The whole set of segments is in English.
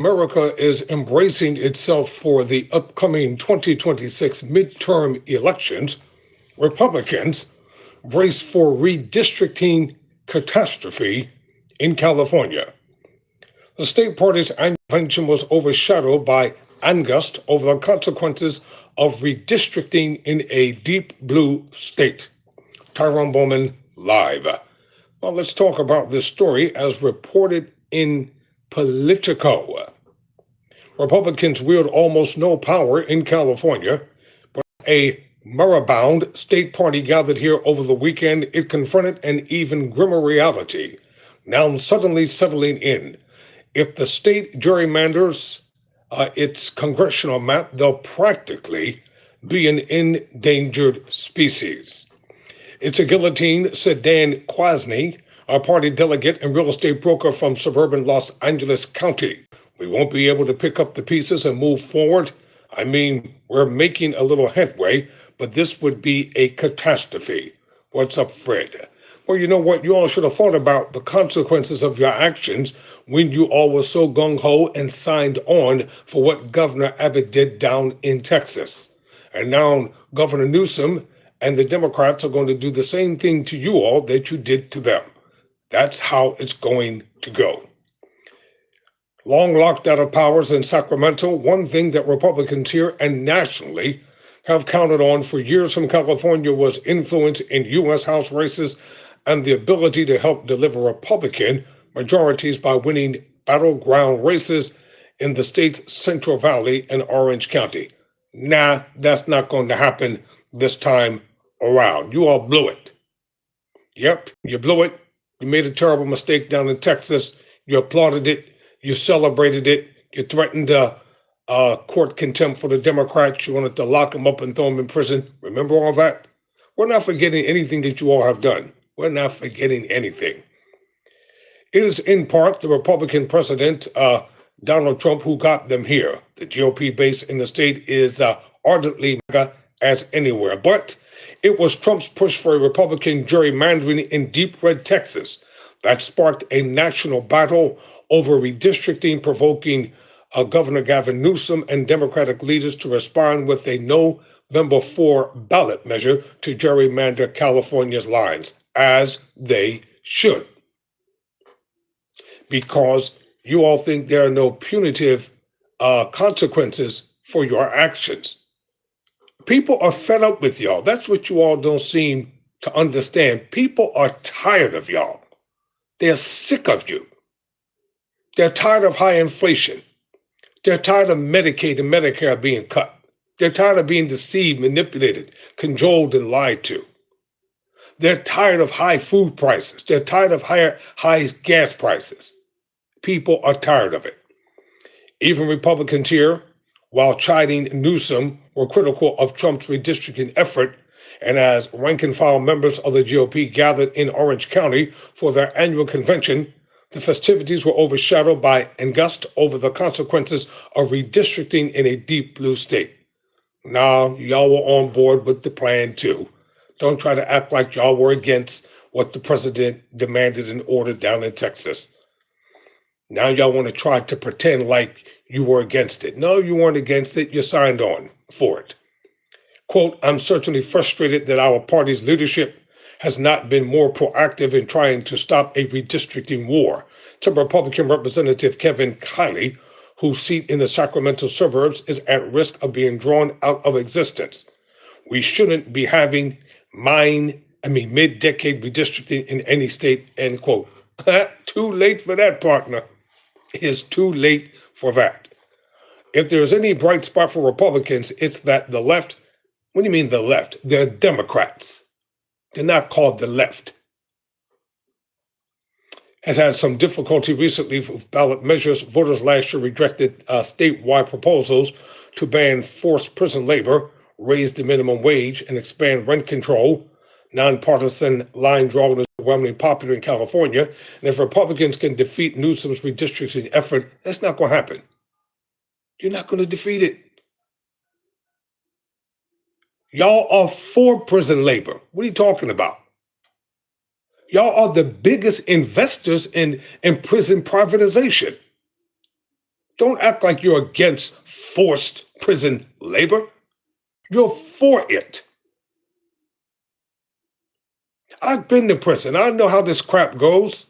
America is embracing itself for the upcoming 2026 midterm elections, Republicans brace for redistricting catastrophe in California. The state party's annual convention was overshadowed by angst over the consequences of redistricting in a deep blue state. Tyrone Bowman live. Well, let's talk about this story as reported in Politico. Republicans wield almost no power in California, but a moribund state party gathered here over the weekend, it confronted an even grimmer reality, now suddenly settling in. If the state gerrymanders its congressional map, they'll practically be an endangered species. It's a guillotine, said Dan Kwasny, a party delegate and real estate broker from suburban Los Angeles County. We won't be able to pick up the pieces and move forward. I mean, we're making a little headway, but this would be a catastrophe. What's up, Fred? Well, you know what? You all should have thought about the consequences of your actions when you all were so gung-ho and signed on for what Governor Abbott did down in Texas. And now Governor Newsom and the Democrats are going to do the same thing to you all that you did to them. That's how it's going to go. Long locked out of powers in Sacramento, one thing that Republicans here and nationally have counted on for years from California was influence in U.S. House races and the ability to help deliver Republican majorities by winning battleground races in the state's Central Valley and Orange County. Nah, that's not going to happen this time around. You all blew it. Yep, you blew it. You made a terrible mistake down in Texas. You applauded it. You celebrated it. You threatened court contempt for the Democrats. You wanted to lock them up and throw them in prison. Remember all that? We're not forgetting anything that you all have done. We're not forgetting anything. It is in part the Republican president, Donald Trump, who got them here. The GOP base in the state is ardently mega as anywhere. But it was Trump's push for a Republican gerrymandering in deep red Texas that sparked a national battle over redistricting, provoking Governor Gavin Newsom and Democratic leaders to respond with a November 4 ballot measure to gerrymander California's lines, as they should. Because you all think there are no punitive consequences for your actions. People are fed up with y'all. That's what you all don't seem to understand. People are tired of y'all. They're sick of you. They're tired of high inflation. They're tired of Medicaid and Medicare being cut. They're tired of being deceived, manipulated, cajoled, and lied to. They're tired of high food prices. They're tired of high gas prices. People are tired of it. Even Republicans here, while chiding Newsom, were critical of Trump's redistricting effort, and as rank-and-file members of the GOP gathered in Orange County for their annual convention, the festivities were overshadowed by angst over the consequences of redistricting in a deep blue state. Now, y'all were on board with the plan too. Don't try to act like y'all were against what the president demanded and ordered down in Texas. Now y'all want to try to pretend like you were against it. No, you weren't against it. You signed on for it. Quote, I'm certainly frustrated that our party's leadership has not been more proactive in trying to stop a redistricting war, to Republican Representative Kevin Kiley, whose seat in the Sacramento suburbs is at risk of being drawn out of existence. We shouldn't be having mid-decade redistricting in any state, end quote. Too late for that, partner. It's too late for that. If there's any bright spot for Republicans, it's that the left, what do you mean the left? They're Democrats. They're not called the left. Has had some difficulty recently with ballot measures. Voters last year rejected statewide proposals to ban forced prison labor, raise the minimum wage, and expand rent control. Nonpartisan line drawing is overwhelmingly popular in California, and if Republicans can defeat Newsom's redistricting effort, that's not going to happen. You're not going to defeat it. Y'all are for prison labor. What are you talking about? Y'all are the biggest investors in prison privatization. Don't act like you're against forced prison labor. You're for it. I've been to prison. I know how this crap goes.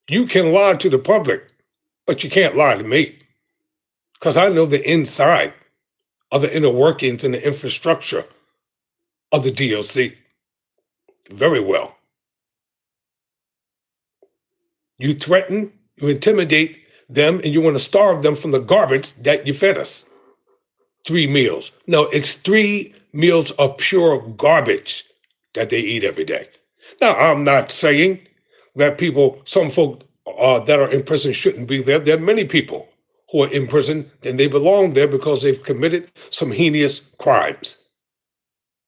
You can lie to the public, but you can't lie to me because I know the inside of the inner workings and the infrastructure of the DOC very well. You threaten, you intimidate them, and you want to starve them from the garbage that you fed us. 3 meals. No, it's 3 meals of pure garbage that they eat every day. Now, I'm not saying that some folk that are in prison shouldn't be there. There are many people who are in prison and they belong there because they've committed some heinous crimes.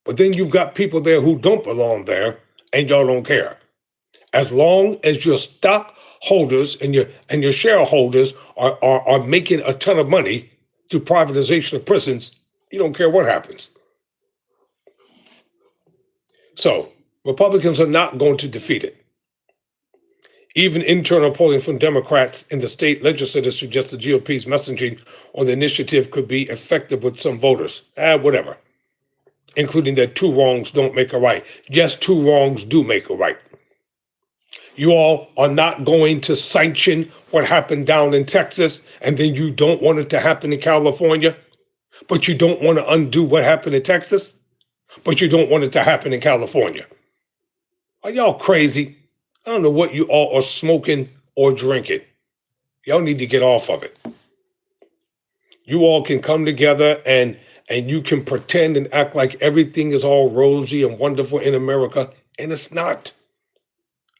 But then you've got people there who don't belong there and y'all don't care. As long as your stockholders and your shareholders are making a ton of money through privatization of prisons, you don't care what happens. So Republicans are not going to defeat it. Even internal polling from Democrats in the state legislature suggests the GOP's messaging on the initiative could be effective with some voters. Whatever. Including that 2 wrongs don't make a right. Yes, 2 wrongs do make a right. You all are not going to sanction what happened down in Texas, and then you don't want it to happen in California, but you don't want to undo what happened in Texas, but you don't want it to happen in California. Are y'all crazy? I don't know what you all are smoking or drinking. Y'all need to get off of it. You all can come together and you can pretend and act like everything is all rosy and wonderful in America, and it's not.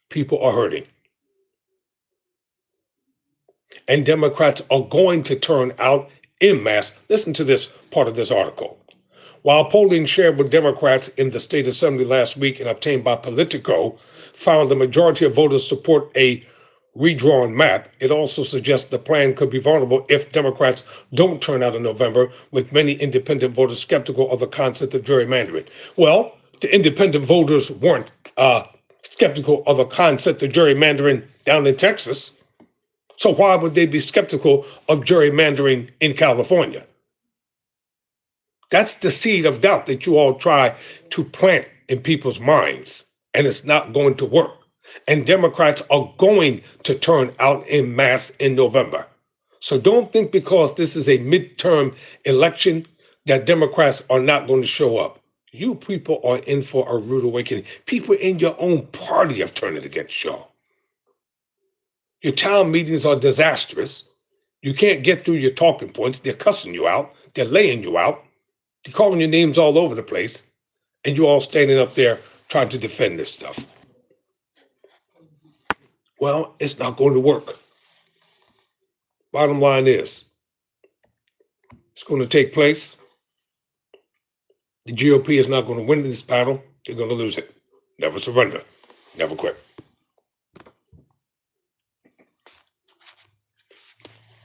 People are hurting. And Democrats are going to turn out en masse. Listen to this part of this article. While polling shared with Democrats in the state assembly last week and obtained by Politico found the majority of voters support a redrawn map, it also suggests the plan could be vulnerable if Democrats don't turn out in November, with many independent voters skeptical of the concept of gerrymandering. Well, the independent voters weren't skeptical of the concept of gerrymandering down in Texas. So why would they be skeptical of gerrymandering in California? That's the seed of doubt that you all try to plant in people's minds, and it's not going to work. And Democrats are going to turn out en masse in November. So don't think because this is a midterm election that Democrats are not going to show up. You people are in for a rude awakening. People in your own party have turned it against y'all. Your town meetings are disastrous. You can't get through your talking points. They're cussing you out. They're laying you out. They're calling your names all over the place. And you all standing up there trying to defend this stuff. Well, it's not going to work. Bottom line is, it's going to take place. The GOP is not going to win this battle. They're going to lose it. Never surrender. Never quit.